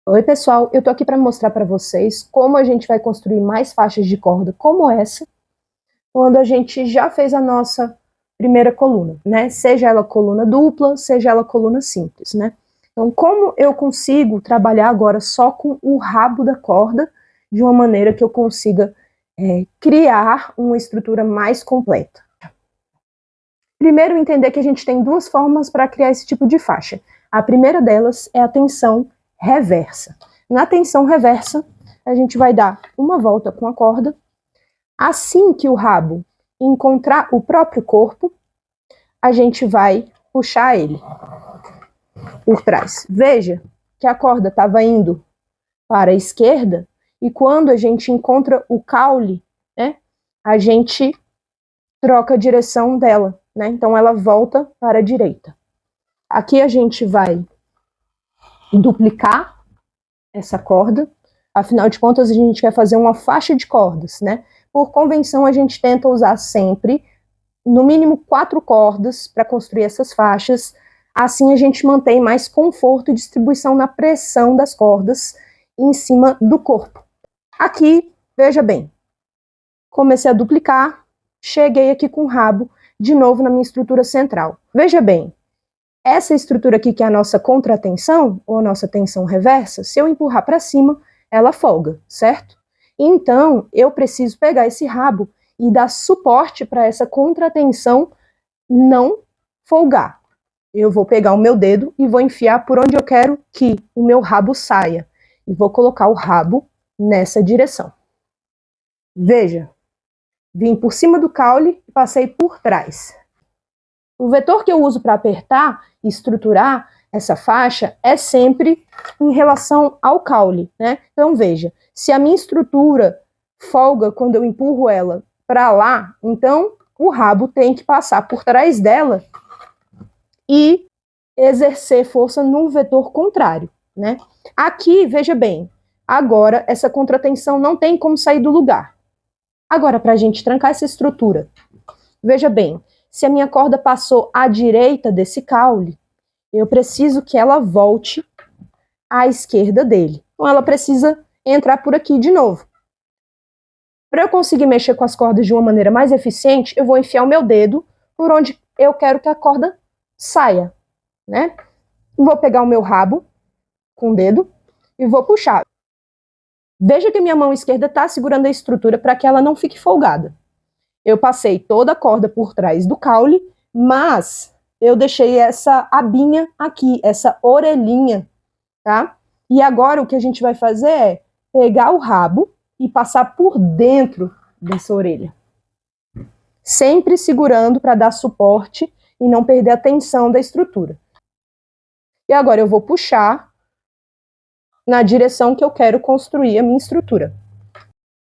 Oi pessoal, eu tô aqui para mostrar para vocês como a gente vai construir mais faixas de corda como essa, quando a gente já fez a nossa primeira coluna, né? Seja ela coluna dupla, seja ela coluna simples, né? Então, como eu consigo trabalhar agora só com o rabo da corda, de uma maneira que eu consiga criar uma estrutura mais completa. Primeiro, entender que a gente tem duas formas para criar esse tipo de faixa. A primeira delas é a tensão reversa. Na tensão reversa, a gente vai dar uma volta com a corda. Assim que o rabo encontrar o próprio corpo, a gente vai puxar ele por trás. Veja que a corda estava indo para a esquerda e quando a gente encontra o caule, né, a gente troca a direção dela, né? Então ela volta para a direita. Aqui a gente vai duplicar essa corda. Afinal de contas, a gente quer fazer uma faixa de cordas, né? Por convenção, a gente tenta usar sempre, no mínimo, 4 cordas para construir essas faixas. Assim, a gente mantém mais conforto e distribuição na pressão das cordas em cima do corpo. Aqui, veja bem, comecei a duplicar, cheguei aqui com o rabo, de novo na minha estrutura central. Veja bem, essa estrutura aqui, que é a nossa contratensão, ou a nossa tensão reversa, se eu empurrar para cima, ela folga, certo? Então, eu preciso pegar esse rabo e dar suporte para essa contratensão não folgar. Eu vou pegar o meu dedo e vou enfiar por onde eu quero que o meu rabo saia. E vou colocar o rabo nessa direção. Veja, vim por cima do caule e passei por trás. O vetor que eu uso para apertar e estruturar essa faixa é sempre em relação ao caule, né? Então veja, se a minha estrutura folga quando eu empurro ela para lá, então o rabo tem que passar por trás dela e exercer força no vetor contrário, né? Aqui, veja bem, agora essa contratensão não tem como sair do lugar. Agora, para a gente trancar essa estrutura, veja bem, se a minha corda passou à direita desse caule, eu preciso que ela volte à esquerda dele. Então ela precisa entrar por aqui de novo. Para eu conseguir mexer com as cordas de uma maneira mais eficiente, eu vou enfiar o meu dedo por onde eu quero que a corda saia, né? Vou pegar o meu rabo com o dedo e vou puxar. Veja que a minha mão esquerda está segurando a estrutura para que ela não fique folgada. Eu passei toda a corda por trás do caule, mas eu deixei essa abinha aqui, essa orelhinha, tá? E agora o que a gente vai fazer é pegar o rabo e passar por dentro dessa orelha. Sempre segurando para dar suporte e não perder a tensão da estrutura. E agora eu vou puxar na direção que eu quero construir a minha estrutura.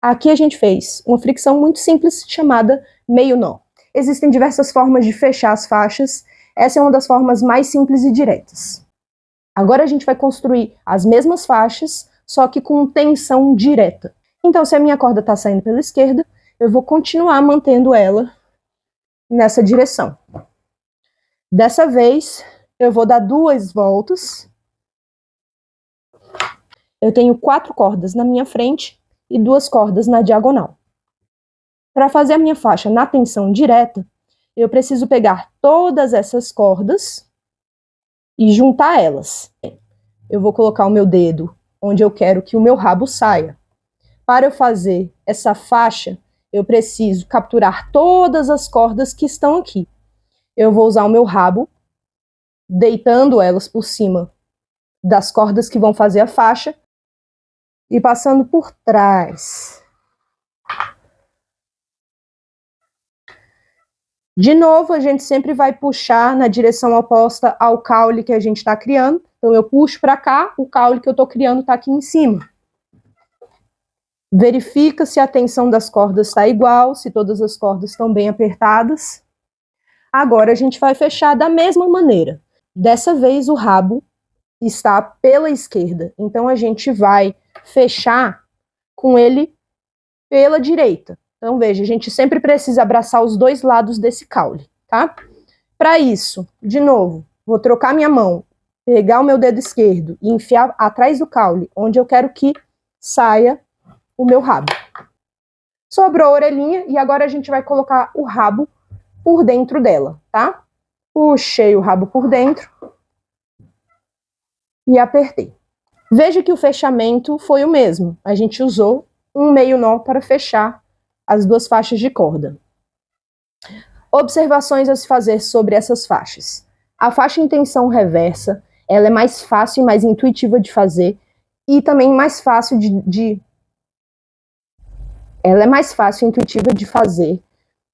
Aqui a gente fez uma fricção muito simples chamada meio nó. Existem diversas formas de fechar as faixas, essa é uma das formas mais simples e diretas. Agora a gente vai construir as mesmas faixas, só que com tensão direta. Então, se a minha corda está saindo pela esquerda, eu vou continuar mantendo ela nessa direção. Dessa vez, eu vou dar 2 voltas. Eu tenho 4 cordas na minha frente e 2 cordas na diagonal. Para fazer a minha faixa na tensão direta, eu preciso pegar todas essas cordas e juntar elas. Eu vou colocar o meu dedo onde eu quero que o meu rabo saia. Para eu fazer essa faixa, eu preciso capturar todas as cordas que estão aqui. Eu vou usar o meu rabo, deitando elas por cima das cordas que vão fazer a faixa e passando por trás. De novo, a gente sempre vai puxar na direção oposta ao caule que a gente está criando. Então, eu puxo para cá, o caule que eu estou criando está aqui em cima. Verifica se a tensão das cordas está igual, se todas as cordas estão bem apertadas. Agora, a gente vai fechar da mesma maneira. Dessa vez, o rabo está pela esquerda. Então, a gente vai fechar com ele pela direita. Então, veja, a gente sempre precisa abraçar os 2 lados desse caule, tá? Para isso, de novo, vou trocar minha mão pegar o meu dedo esquerdo e enfiar atrás do caule, onde eu quero que saia o meu rabo. Sobrou a orelhinha e agora a gente vai colocar o rabo por dentro dela, tá? Puxei o rabo por dentro e apertei. Veja que o fechamento foi o mesmo. A gente usou um meio nó para fechar as duas faixas de corda. Observações a se fazer sobre essas faixas. A faixa em tensão reversa, ela é mais fácil e mais intuitiva de fazer e também mais fácil ela é mais fácil e intuitiva de fazer,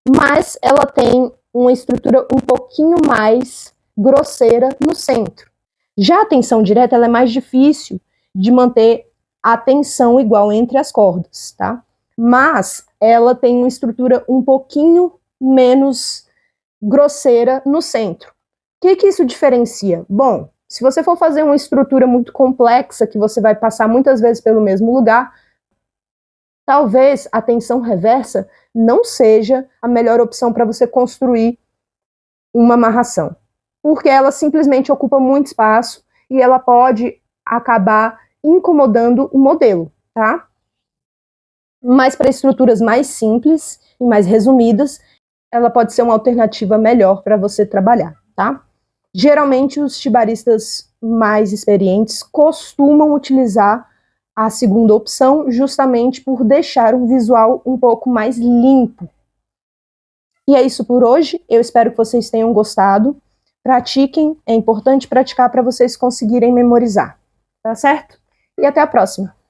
mas ela tem uma estrutura um pouquinho mais grosseira no centro. Já a tensão direta, ela é mais difícil de manter a tensão igual entre as cordas, tá? Mas ela tem uma estrutura um pouquinho menos grosseira no centro. O que isso diferencia? Bom, se você for fazer uma estrutura muito complexa, que você vai passar muitas vezes pelo mesmo lugar, talvez a tensão reversa não seja a melhor opção para você construir uma amarração, porque ela simplesmente ocupa muito espaço e ela pode acabar incomodando o modelo, tá? Mas para estruturas mais simples e mais resumidas, ela pode ser uma alternativa melhor para você trabalhar, tá? Geralmente os chibaristas mais experientes costumam utilizar a segunda opção justamente por deixar um visual um pouco mais limpo. E é isso por hoje, eu espero que vocês tenham gostado. Pratiquem, é importante praticar para vocês conseguirem memorizar, tá certo? E até a próxima!